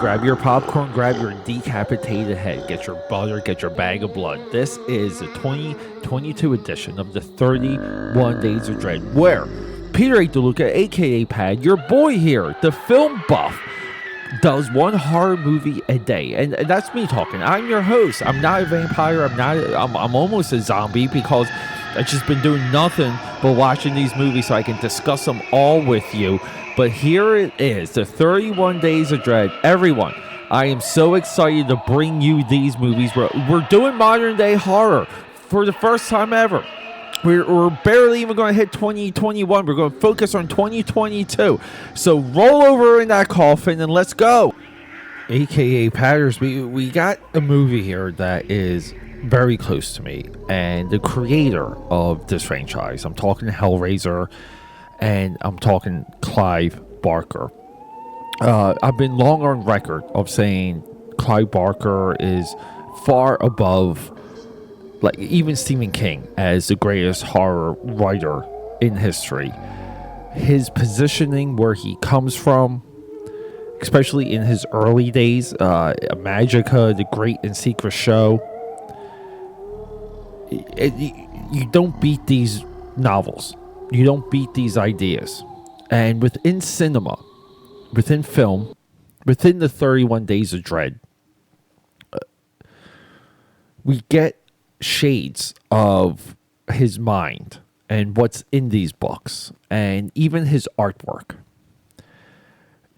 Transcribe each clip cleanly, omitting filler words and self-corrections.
grab your popcorn, grab your decapitated head, get your butter, get your bag of blood. This is the 2022 edition of the 31 Days of Dread, where Peter A. DeLuca, aka Pad, your boy here, the film buff, does one horror movie a day, and that's me talking. I'm your host. I'm not a vampire. I'm almost a zombie because I've just been doing nothing but watching these movies so I can discuss them all with you. But here it is, the 31 Days of Dread. Everyone, I am so excited to bring you these movies. We're doing modern day horror for the first time ever. We're barely even going to hit 2021. We're going to focus on 2022. So roll over in that coffin and let's go. AKA Patters, we got a movie here that is very close to me. And the creator of this franchise, I'm talking Hellraiser, and I'm talking Clive Barker. I've been long on record of saying Clive Barker is far above, like, even Stephen King as the greatest horror writer in history. His positioning, where he comes from, especially in his early days, Magica, The Great and Secret Show, you don't beat these novels. You don't beat these ideas. And within cinema, within film, within the 31 Days of Dread, we get shades of his mind and what's in these books, and even his artwork.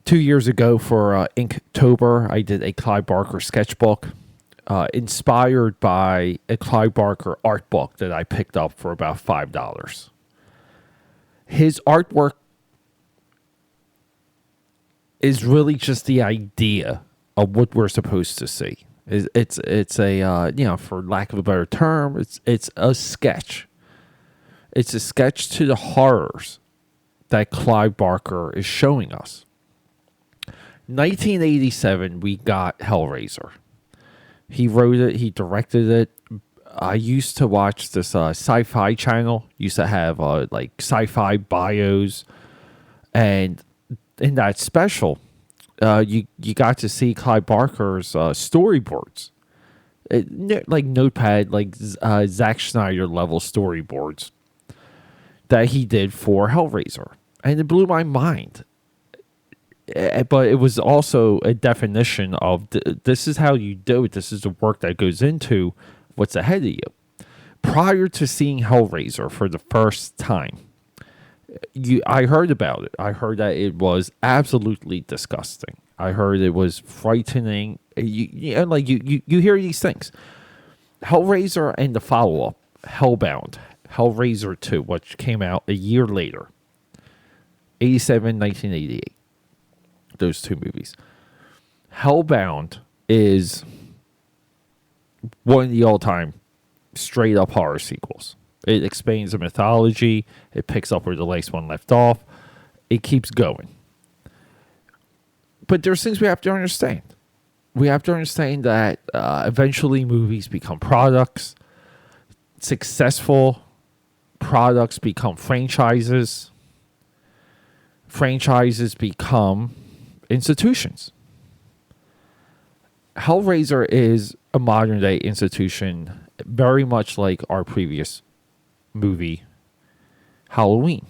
2 years ago for Inktober, I did a Clive Barker sketchbook, inspired by a Clive Barker art book that I picked up for about $5. His artwork is really just the idea of what we're supposed to see. It's a for lack of a better term, it's a sketch. It's a sketch to the horrors that Clive Barker is showing us. 1987, we got Hellraiser. He wrote it. He directed it. I used to watch this sci-fi channel. Used to have like sci-fi bios, and in that special, you got to see Clive Barker's storyboards, like Notepad, like Zack Snyder level storyboards that he did for Hellraiser, and it blew my mind. But it was also a definition of this is how you do it. This is the work that goes into what's ahead of you. Prior to seeing Hellraiser for the first time, I heard about it. I heard that it was absolutely disgusting. I heard it was frightening. You hear these things. Hellraiser and the follow-up, Hellbound, Hellraiser 2, which came out a year later, 1988. Those two movies. Hellbound is one of the all-time straight-up horror sequels. It expands the mythology. It picks up where the last one left off. It keeps going. But there's things we have to understand. We have to understand that eventually movies become products. Successful products become franchises. Franchises become institutions. Hellraiser is a modern day institution, very much like our previous movie, Halloween.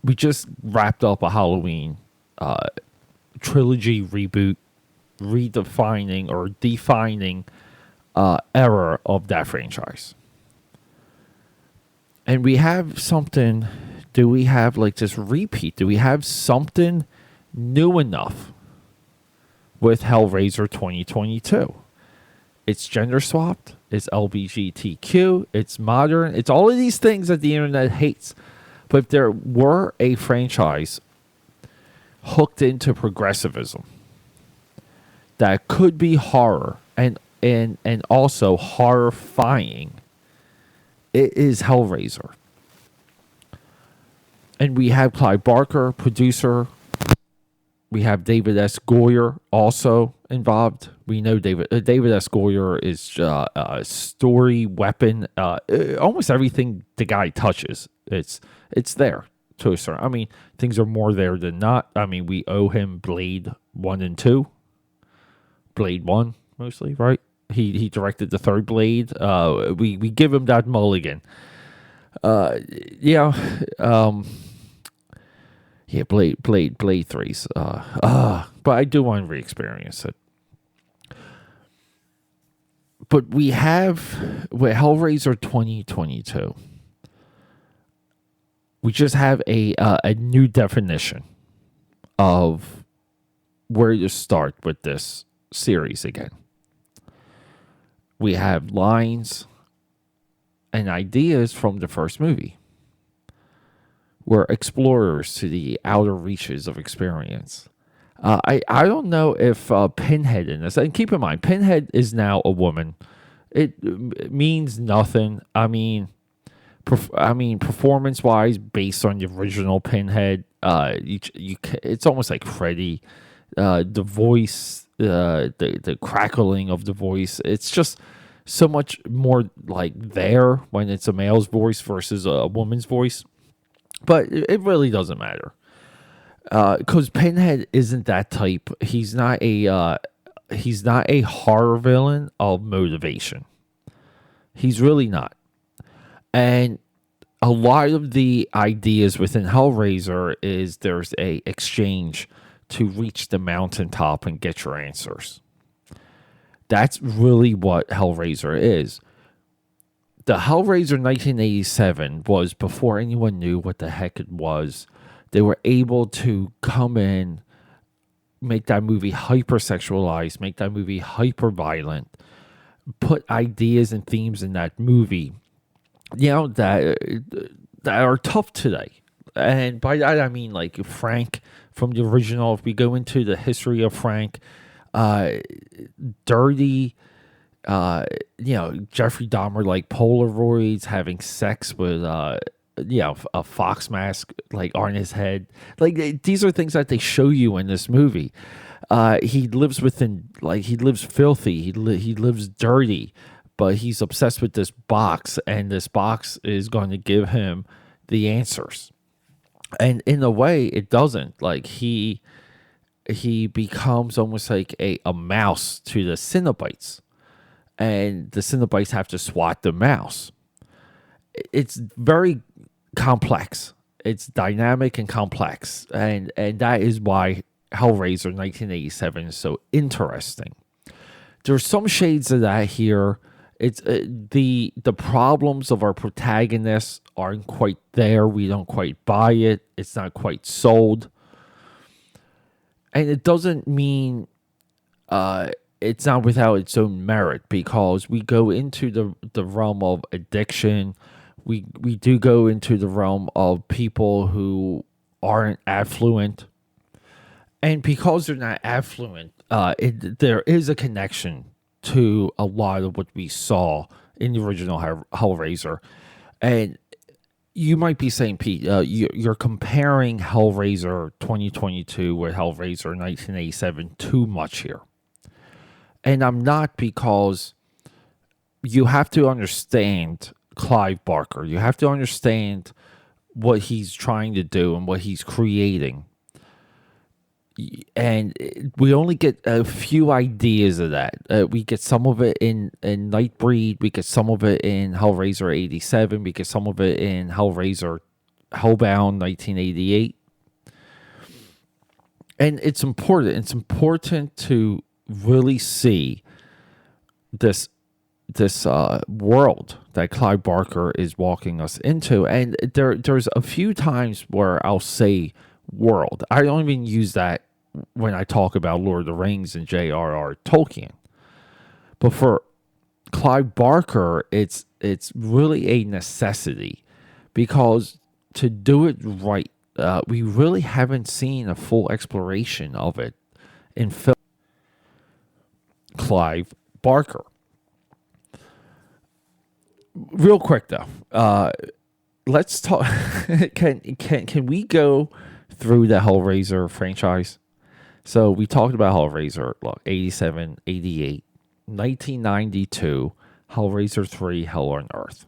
We just wrapped up a Halloween trilogy reboot, redefining or defining era of that franchise. And we have something. Do we have like this repeat? Do we have something new enough with Hellraiser 2022? It's gender swapped. It's LGBTQ. It's modern. It's all of these things that the internet hates. But if there were a franchise hooked into progressivism that could be horror and also horrifying, it is Hellraiser. And we have Clive Barker, producer. We have David S. Goyer also involved. We know David S. Goyer is a story weapon. Almost everything the guy touches, it's there. to a certain. I mean, things are more there than not. I mean, we owe him Blade 1 and 2. Blade 1 mostly, right? He directed the third Blade. We give him that mulligan. Yeah. Yeah, Blade 3's. But I do want to re-experience it. But we have with Hellraiser 2022. We just have a new definition of where to start with this series again. We have lines and ideas from the first movie. We're explorers to the outer reaches of experience. I don't know if Pinhead in this, and keep in mind, Pinhead is now a woman. It means nothing. I mean, performance-wise, based on the original Pinhead, it's almost like Freddy. The voice, the crackling of the voice, it's just so much more like there when it's a male's voice versus a woman's voice. But it really doesn't matter. Because Pinhead isn't that type. He's not a horror villain of motivation. He's really not. And a lot of the ideas within Hellraiser is there's a exchange to reach the mountaintop and get your answers. That's really what Hellraiser is. The Hellraiser 1987 was before anyone knew what the heck it was. They were able to come in, make that movie hypersexualized, make that movie hyper violent, put ideas and themes in that movie, that are tough today. And by that I mean like Frank from the original. If we go into the history of Frank, dirty. Jeffrey Dahmer, like Polaroids, having sex with, a fox mask like on his head. Like these are things that they show you in this movie. He lives filthy. He lives dirty, but he's obsessed with this box, and this box is going to give him the answers. And in a way, it doesn't. Like he becomes almost like a mouse to the Cenobites. And the Cenobites have to swat the mouse. It's very complex. It's dynamic and complex. And that is why Hellraiser 1987 is so interesting. There's some shades of that here. It's the problems of our protagonists aren't quite there. We don't quite buy it. It's not quite sold. And it doesn't mean... it's not without its own merit, because we go into the realm of addiction. We do go into the realm of people who aren't affluent. And because they're not affluent, there is a connection to a lot of what we saw in the original Hellraiser. And you might be saying, Pete, you're comparing Hellraiser 2022 with Hellraiser 1987 too much here. And I'm not, because you have to understand Clive Barker. You have to understand what he's trying to do and what he's creating. And we only get a few ideas of that. We get some of it in Nightbreed. We get some of it in Hellraiser 87. We get some of it in Hellraiser Hellbound 1988. And it's important. It's important to really see this world that Clive Barker is walking us into. And there's a few times where I'll say world. I don't even use that when I talk about Lord of the Rings and J.R.R. Tolkien. But for Clive Barker, it's really a necessity, because to do it right, we really haven't seen a full exploration of it in film. Clive Barker. Real quick though, let's talk. Can we go through the Hellraiser franchise? So we talked about Hellraiser, 87, 88, 1992, Hellraiser 3, Hell on Earth,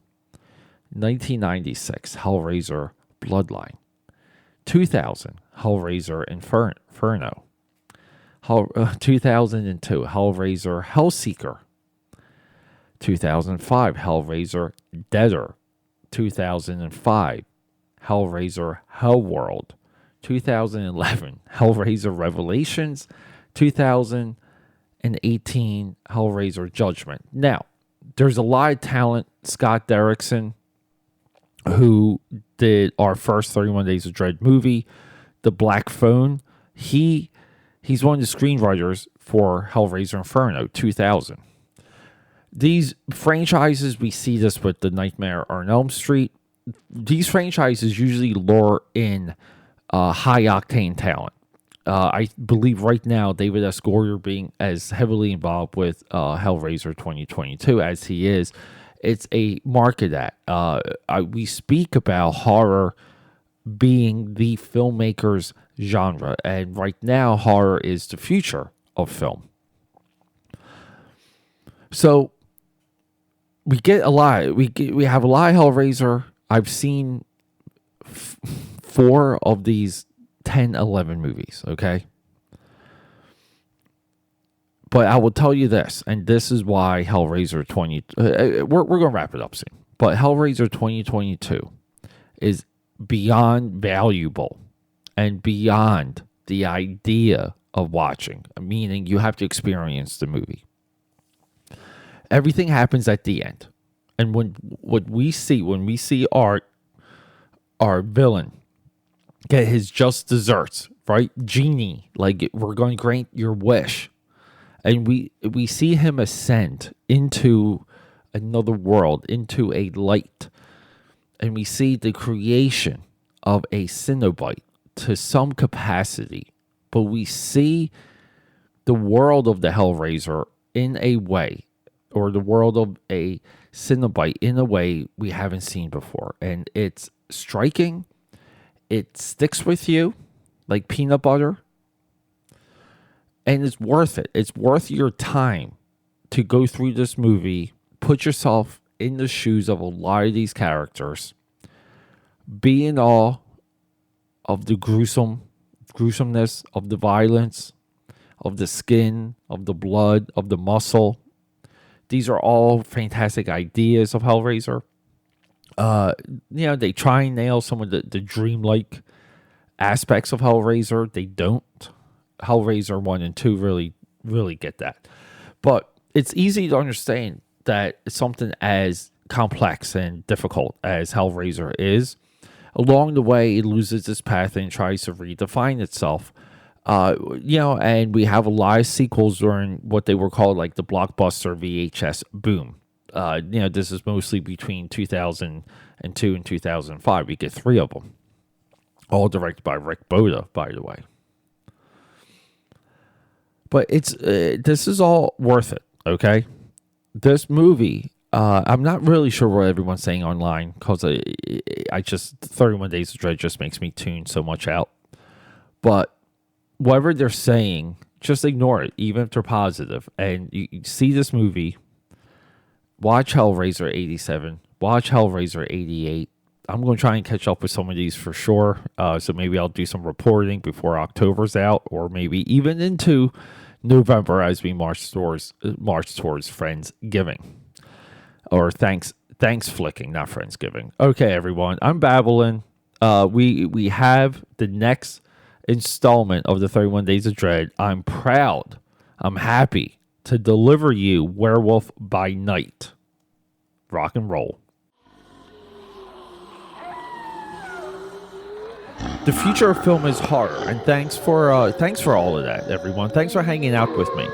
1996, Hellraiser Bloodline, 2000, Hellraiser Inferno. 2002, Hellraiser Hellseeker. 2005, Hellraiser Deader. 2005, Hellraiser Hellworld. 2011, Hellraiser Revelations. 2018, Hellraiser Judgment. Now, there's a lot of talent. Scott Derrickson, who did our first 31 Days of Dread movie, The Black Phone, he's one of the screenwriters for Hellraiser Inferno 2000. These franchises, we see this with The Nightmare on Elm Street. These franchises usually lure in high-octane talent. I believe right now David S. Goyer being as heavily involved with Hellraiser 2022 as he is, it's a mark of that. We speak about horror being the filmmaker's genre, and right now horror is the future of film. So we get a lot. We have a lot of Hellraiser. I've seen 4 of these 10, 11 movies, okay? But I will tell you this, and this is why Hellraiser we're going to wrap it up soon. But Hellraiser 2022 is beyond valuable and beyond the idea of watching, meaning you have to experience the movie. Everything happens at the end. And when we see our villain get his just desserts, right? Genie, like we're going to grant your wish. And we see him ascend into another world, into a light. And we see the creation of a Cenobite to some capacity. But we see the world of the Hellraiser in a way, or the world of a Cenobite in a way we haven't seen before. And it's striking. It sticks with you like peanut butter. And it's worth it. It's worth your time to go through this movie, put yourself in the shoes of a lot of these characters, be in awe of the gruesomeness, of the violence, of the skin, of the blood, of the muscle. These are all fantastic ideas of Hellraiser. They try and nail some of the dreamlike aspects of Hellraiser. They don't. Hellraiser 1 and 2 really get that. But it's easy to understand that something as complex and difficult as Hellraiser is, along the way it loses its path and tries to redefine itself. And we have a lot of sequels during what they were called like the blockbuster VHS boom. This is mostly between 2002 and 2005. We get 3 of them, all directed by Rick Boda, by the way. But this is all worth it, okay? This movie, I'm not really sure what everyone's saying online, because I just 31 Days of Dread just makes me tune so much out. But whatever they're saying, just ignore it, even if they're positive. And you see this movie, watch Hellraiser 87, watch Hellraiser 88. I'm going to try and catch up with some of these for sure. So maybe I'll do some reporting before October's out, or maybe even into November as we march towards Friendsgiving. Or thanks flicking, not Friendsgiving. Okay, everyone, I'm babbling. We have the next installment of the 31 Days of Dread. I'm proud, I'm happy to deliver you Werewolf by Night. Rock and roll. The future of film is horror, and thanks for all of that, everyone. Thanks for hanging out with me.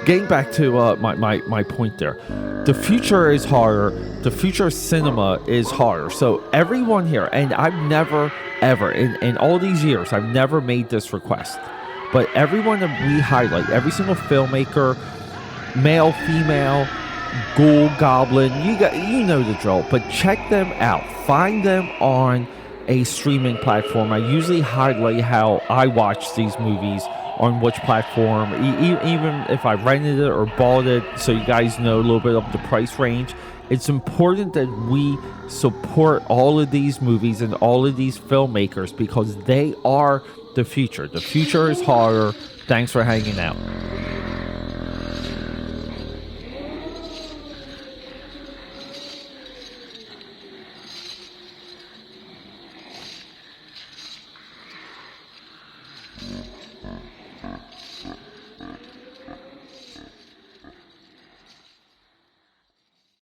Getting back to my point there. The future is horror. The future of cinema is horror. So everyone here, and I've never, ever, in all these years, I've never made this request. But everyone that we highlight, every single filmmaker, male, female, ghoul, goblin, you know the drill. But check them out. Find them on a streaming platform, I usually highlight how I watch these movies on which platform, even if I rented it or bought it, so you guys know a little bit of the price range. It's important that we support all of these movies and all of these filmmakers because they are the future. The future is horror. Thanks for hanging out.